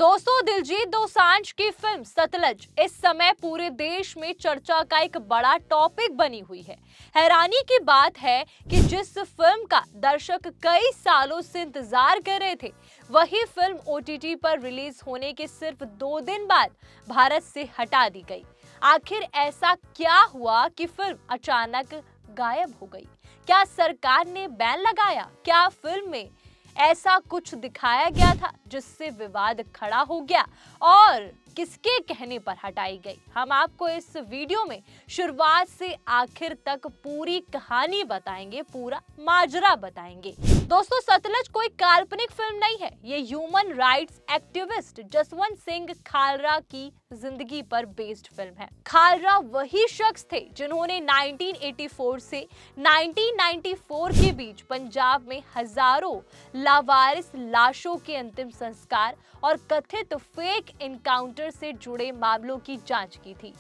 दोस्तों, दिलजीत दोसांझ की फिल्म सतलज इस समय पूरे देश में चर्चा का एक बड़ा टॉपिक बनी हुई है। हैरानी की बात है कि जिस फिल्म का दर्शक कई सालों से इंतजार कर रहे थे, वही फिल्म ओटीटी पर रिलीज होने के सिर्फ 2 दिन बाद भारत से हटा दी गई। आखिर ऐसा क्या हुआ कि फिल्म अचानक गायब हो गई? क्या सरकार ने बैन लगाया? क्या फिल्म में ऐसा कुछ दिखाया गया था जिससे विवाद खड़ा हो गया और किसके कहने पर हटाई गई? हम आपको इस वीडियो में शुरुआत से आखिर तक पूरी कहानी बताएंगे, पूरा माजरा बताएंगे। दोस्तों, सतलज कोई काल्पनिक फिल्म नहीं है। ये human rights activist Jaswant Singh Khalra की जिंदगी पर बेस्ड फिल्म है। खालरा वही शख्स थे जिन्होंने 1984 से 1994 के बीच पंजाब में हजारों लावारिस लाशों के अंतिम संस्कार और कथित फेक एनकाउंटर से जुड़े मामलों की जांच की थी।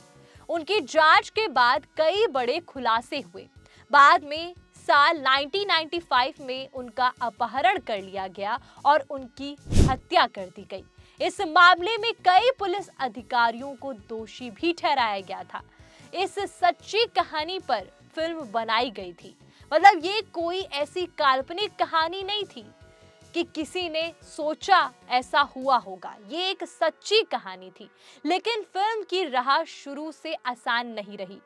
उनकी जांच के बाद कई बड़े खुलासे हुए। बाद में साल 1995 में उनका अपहरण कर लिया गया और उनकी हत्या कर दी गई। इस मामले में कई पुलिस अधिकारियों को दोषी भी ठहराया गया था। इस सच्ची कहानी पर फिल्म बनाई गई थी। मतलब ये कोई ऐसी काल्पनिक कहानी नहीं थी कि किसी ने सोचा ऐसा हुआ होगा। ये एक सच्ची कहानी थी। लेकिन फिल्म की राह शुरू से आसान नहीं रही।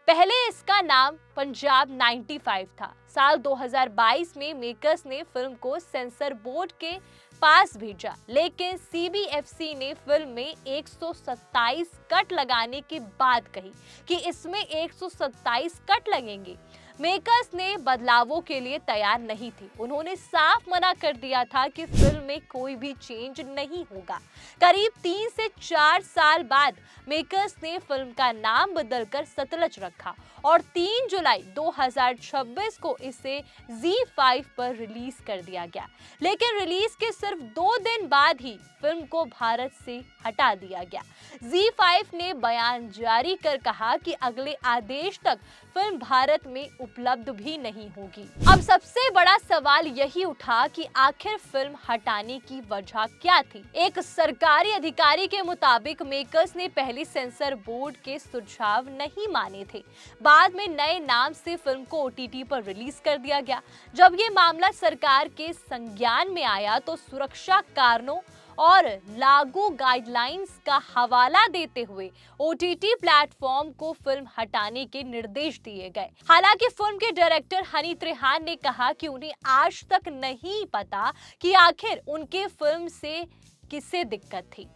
पहले इसका नाम पंजाब 95 था। साल 2022 में मेकर्स ने फिल्म को सेंसर बोर्ड के पास भेजा, लेकिन सीबीएफसी ने फिल्म में 127 कट लगाने के बाद कही कि इसमें 127 कट लगेंगे। मेकर्स ने बदलावों के लिए तैयार नहीं थी। उन्होंने साफ मना कर दिया था कि फिल्म में कोई भी चेंज नहीं होगा। करीब 3 से 4 साल बाद मेकर्स ने फिल्म का नाम बदलकर सतलज रखा और 3 जुलाई 2026 को इसे ZEE5 पर रिलीज कर दिया गया। लेकिन रिलीज के सिर्फ 2 दिन बाद ही फिल्म को भारत से हटा दिया गया। ZEE5 ने बयान जारी कर कहा कि अगले आदेश तक फिल्म भारत में उपलब्ध भी नहीं होगी। अब सबसे बड़ा सवाल यही उठा कि आखिर फिल्म हटाने की वजह क्या थी। एक सरकारी अधिकारी के मुताबिक मेकर्स ने पहले सेंसर बोर्ड के सुझाव नहीं माने थे। बाद में नए नाम से फिल्म को ओटीटी पर रिलीज कर दिया गया। जब ये मामला सरकार के संज्ञान में आया तो सुरक्षा कारणों और लागू गाइडलाइंस का हवाला देते हुए ओटीटी प्लेटफॉर्म को फिल्म हटाने के निर्देश दिए गए। हालांकि फिल्म के डायरेक्टर हनी त्रेहान ने कहा कि उन्हें आज तक नहीं पता कि आखिर उनके फिल्म से किसे दिक्कत थी।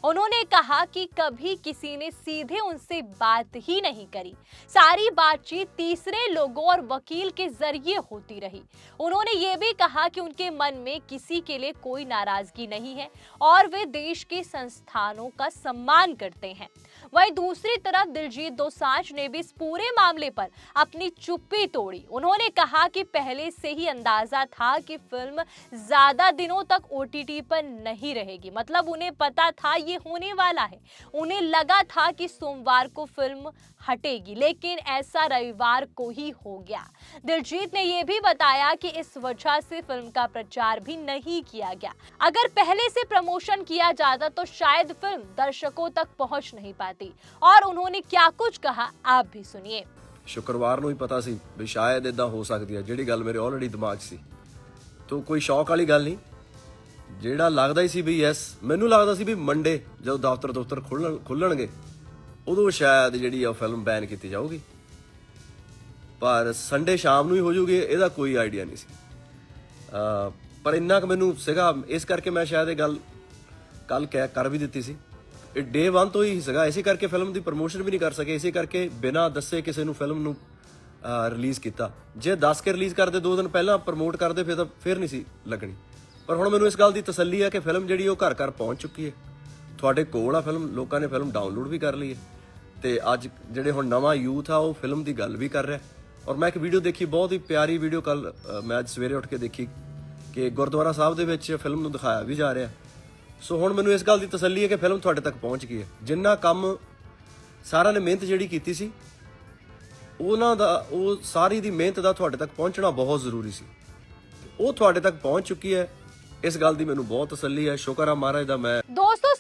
उन्होंने कहा कि कभी किसी ने सीधे उनसे बात ही नहीं करी। सारी बातचीत तीसरे लोगों और वकील के जरिए होती रही। उन्होंने ये भी कहा कि उनके मन में किसी के लिए कोई नाराजगी नहीं है और वे देश के संस्थानों का सम्मान करते हैं। वहीं दूसरी तरफ दिलजीत दोसांझ ने भी इस पूरे मामले पर अपनी चुप्पी तोड़ी। उन्होंने कहा कि पहले से ही अंदाजा था कि फिल्म ज्यादा दिनों तक ओटीटी पर नहीं रहेगी। मतलब उन्हें पता था ये होने वाला है। उन्हें लगा था कि सोमवार को फिल्म हटेगी, लेकिन ऐसा रविवार को ही हो गया। दिलजीत ने यह भी बताया कि इस वजह से फिल्म का प्रचार भी नहीं किया गया। अगर पहले से प्रमोशन किया जाता तो शायद फिल्म दर्शकों तक पहुंच नहीं पाती। और उन्होंने क्या कुछ कहा, आप भी सुनिए। शुक्रवार ਨੂੰ ਹੀ ਪਤਾ ਸੀ ਵੀ ਸ਼ਾਇਦ ਇਦਾਂ ਹੋ ਸਕਦੀ ਹੈ, ਜਿਹੜੀ ਗੱਲ ਮੇਰੇ ਆਲਰੇਡੀ ਦਿਮਾਗ 'ਚ ਸੀ। ਤੋਂ ਕੋਈ ਸ਼ੌਕ ਵਾਲੀ ਗੱਲ ਨਹੀਂ। ਜਿਹੜਾ ਲੱਗਦਾ ਹੀ ਸੀ ਵੀ ਯੈਸ, ਮੈਨੂੰ ਲੱਗਦਾ ਸੀ ਵੀ ਮੰਡੇ ਜਦੋਂ ਦਫ਼ਤਰ ਖੁੱਲਣਗੇ ਉਦੋਂ ਸ਼ਾਇਦ ਜਿਹੜੀ ਆ ਫਿਲਮ ਬੈਨ ਕੀਤੀ ਜਾਊਗੀ, ਪਰ ਸੰਡੇ ਸ਼ਾਮ ਨੂੰ ਹੀ ਹੋ ਜੂਗੀ ਇਹਦਾ ਕੋਈ ਆਈਡੀਆ ਨਹੀਂ ਸੀ। ਪਰ ਇੰਨਾ ਕੁ ਮੈਨੂੰ ਸੀਗਾ, ਇਸ ਕਰਕੇ ਮੈਂ ਸ਼ਾਇਦ ਇਹ ਗੱਲ ਕੱਲ ਕਰ ਵੀ ਦਿੱਤੀ ਸੀ। ਇਹ ਡੇ 1 ਤੋਂ ਹੀ ਸੀਗਾ, ਇਸੇ ਕਰਕੇ ਫਿਲਮ ਦੀ ਪ੍ਰਮੋਸ਼ਨ ਵੀ ਨਹੀਂ ਕਰ ਸਕੇ, ਇਸੇ ਕਰਕੇ ਬਿਨਾਂ ਦੱਸੇ ਕਿਸੇ ਨੂੰ ਫਿਲਮ ਨੂੰ ਰਿਲੀਜ਼ ਕੀਤਾ। ਜੇ ਦੱਸ ਕੇ ਰਿਲੀਜ਼ ਕਰਦੇ 2 ਦਿਨ ਪਹਿਲਾਂ ਪ੍ਰਮੋਟ ਕਰਦੇ ਫਿਰ ਨਹੀਂ ਸੀ ਲੱਗਣੀ। ਪਰ ਹੁਣ ਮੈਨੂੰ ਇਸ ਗੱਲ ਦੀ ਤਸੱਲੀ ਹੈ ਕਿ ਫਿਲਮ ਜਿਹੜੀ ਉਹ ਘਰ ਪਹੁੰਚ ਚੁੱਕੀ ਹੈ। ਤੁਹਾਡੇ ਕੋਲ ਆ ਫਿਲਮ, ਲੋਕਾਂ ਨੇ ਫਿਲਮ ਡਾਊਨਲੋਡ ਵੀ ਕਰ ਲਈ ਹੈ ਤੇ ਅੱਜ ਜਿਹੜੇ ਹੁਣ ਨਵਾਂ ਯੂਥ ਆ ਉਹ ਫਿਲਮ ਦੀ ਗੱਲ ਵੀ ਕਰ ਰਿਹਾ। ਔਰ ਮੈਂ ਇੱਕ ਵੀਡੀਓ ਦੇਖੀ, ਬਹੁਤ ਹੀ ਪਿਆਰੀ ਵੀਡੀਓ, ਕੱਲ ਮੈਂ ਅੱਜ ਸਵੇਰੇ ਉੱਠ ਕੇ ਦੇਖੀ ਕਿ ਗੁਰਦੁਆਰਾ ਸਾਹਿਬ ਦੇ ਵਿੱਚ ਫਿਲਮ ਨੂੰ ਦਿਖਾਇਆ ਵੀ ਜਾ ਰਿਹਾ। ਸੋ ਹੁਣ ਮੈਨੂੰ ਇਸ ਗੱਲ ਦੀ ਤਸੱਲੀ ਹੈ ਕਿ ਫਿਲਮ ਤੁਹਾਡੇ ਤੱਕ ਪਹੁੰਚ ਗਈ ਹੈ। ਜਿੰਨਾ ਕੰਮ ਸਾਰਿਆਂ ਨੇ ਮਿਹਨਤ ਜਿਹੜੀ ਕੀਤੀ ਸੀ, ਉਹਨਾਂ ਦਾ ਉਹ ਸਾਰੀ ਦੀ ਮਿਹਨਤ ਦਾ ਤੁਹਾਡੇ ਤੱਕ ਪਹੁੰਚਣਾ ਬਹੁਤ ਜ਼ਰੂਰੀ ਸੀ। ਉਹ ਤੁਹਾਡੇ ਤੱਕ ਪਹੁੰਚ ਚੁੱਕੀ ਹੈ। इस गल दी मैनूं बहुत तसल्ली है। शुक्र है महाराज दा। मैं दोस्तों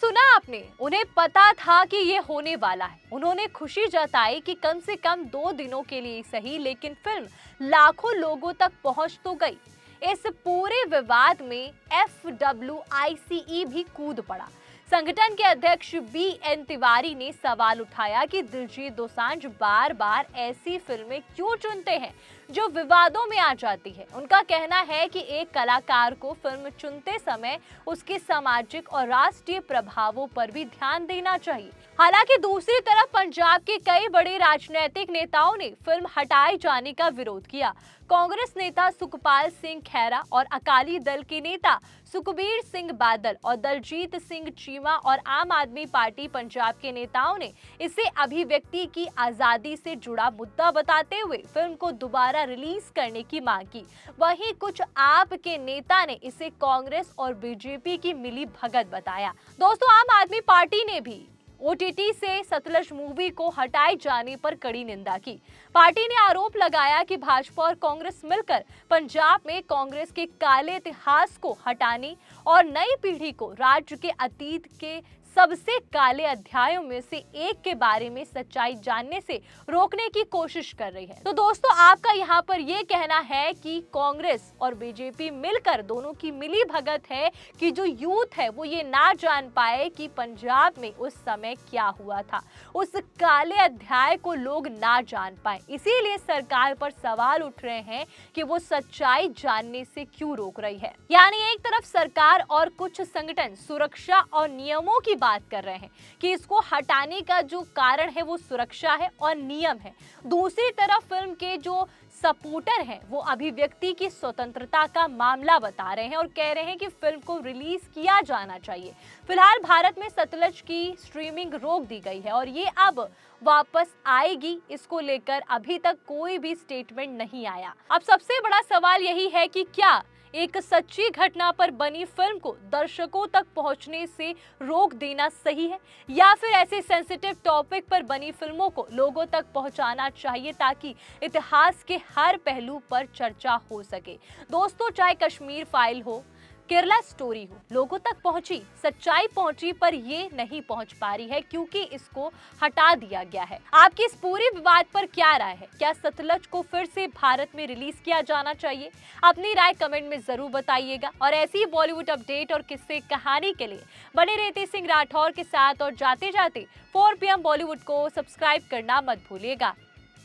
आपने, उन्हें पता था कि ये होने वाला है। उन्होंने खुशी जताई कि कम से कम 2 दिनों के लिए सही, लेकिन फिल्म लाखों लोगों तक पहुंच तो गई। इस पूरे विवाद में FWICE भी कूद पड़ा। संगठन के अध्यक्ष BN तिवारी ने सवाल उठाया कि दिलजीत दोसांझ बार बार ऐसी फिल्में क्यों चुनते हैं जो विवादों में आ जाती है। उनका कहना है कि एक कलाकार को फिल्म चुनते समय उसके सामाजिक और राष्ट्रीय प्रभावों पर भी ध्यान देना चाहिए। हालांकि दूसरी तरफ पंजाब के कई बड़े राजनीतिक नेताओं ने फिल्म हटाए जाने का विरोध किया। कांग्रेस नेता सुखपाल सिंह खैरा और अकाली दल के नेता सुखबीर सिंह बादल और दलजीत सिंह चीमा और आम आदमी पार्टी पंजाब के नेताओं ने इसे अभिव्यक्ति की आजादी से जुड़ा मुद्दा बताते हुए फिल्म को दोबारा रिलीज करने की मांग की। वहीं कुछ आप के नेता ने इसे कांग्रेस और बीजेपी की मिली भगत बताया। दोस्तों, आम आदमी पार्टी ने भी OTT से सतलज मूवी को हटाए जाने पर कड़ी निंदा की। पार्टी ने आरोप लगाया कि भाजपा और कांग्रेस मिलकर पंजाब में कांग्रेस के काले इतिहास को हटाने और नई पीढ़ी को राज्य के अतीत के सबसे काले अध्यायों में से एक के बारे में सच्चाई जानने से रोकने की कोशिश कर रही है। तो दोस्तों, आपका यहाँ पर ये कहना है कि कांग्रेस और बीजेपी मिलकर दोनों की मिली भगत है कि जो यूथ है वो ये ना जान पाए कि पंजाब में उस समय क्या हुआ था, उस काले अध्याय को लोग ना जान पाए। इसीलिए सरकार पर सवाल उठ रहे हैं कि वो सच्चाई जानने से क्यों रोक रही है। यानी एक तरफ सरकार और कुछ संगठन सुरक्षा और नियमों की बात कर रहे हैं कि इसको हटाने का जो कारण है वो सुरक्षा है और नियम है। दूसरी तरफ फिल्म के जो सपोर्टर हैं वो अभिव्यक्ति की स्वतंत्रता का मामला बता रहे हैं और कह रहे हैं कि फिल्म को रिलीज किया जाना चाहिए। फिलहाल भारत में सतलज की स्ट्रीमिंग रोक दी गई है और ये अब वापस आएगी, इसको लेकर अभी तक कोई भी स्टेटमेंट नहीं आया। अब सबसे बड़ा सवाल यही है कि क्या एक सच्ची घटना पर बनी फिल्म को दर्शकों तक पहुंचने से रोक देना सही है, या फिर ऐसे सेंसिटिव टॉपिक पर बनी फिल्मों को लोगों तक पहुंचाना चाहिए ताकि इतिहास के हर पहलू पर चर्चा हो सके। दोस्तों, चाहे कश्मीर फाइल हो, केरला स्टोरी हो, लोगों तक पहुंची, सच्चाई पहुंची, पर ये नहीं पहुंच पा रही है क्योंकि इसको हटा दिया गया है। आपकी इस पूरे विवाद पर क्या राय है? क्या सतलज को फिर से भारत में रिलीज किया जाना चाहिए? अपनी राय कमेंट में जरूर बताइएगा और ऐसी ही बॉलीवुड अपडेट और किस्से कहानी के लिए बने रहते सिंह राठौर के साथ। और जाते जाते 4 PM बॉलीवुड को सब्सक्राइब करना मत भूलिएगा।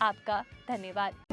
आपका धन्यवाद।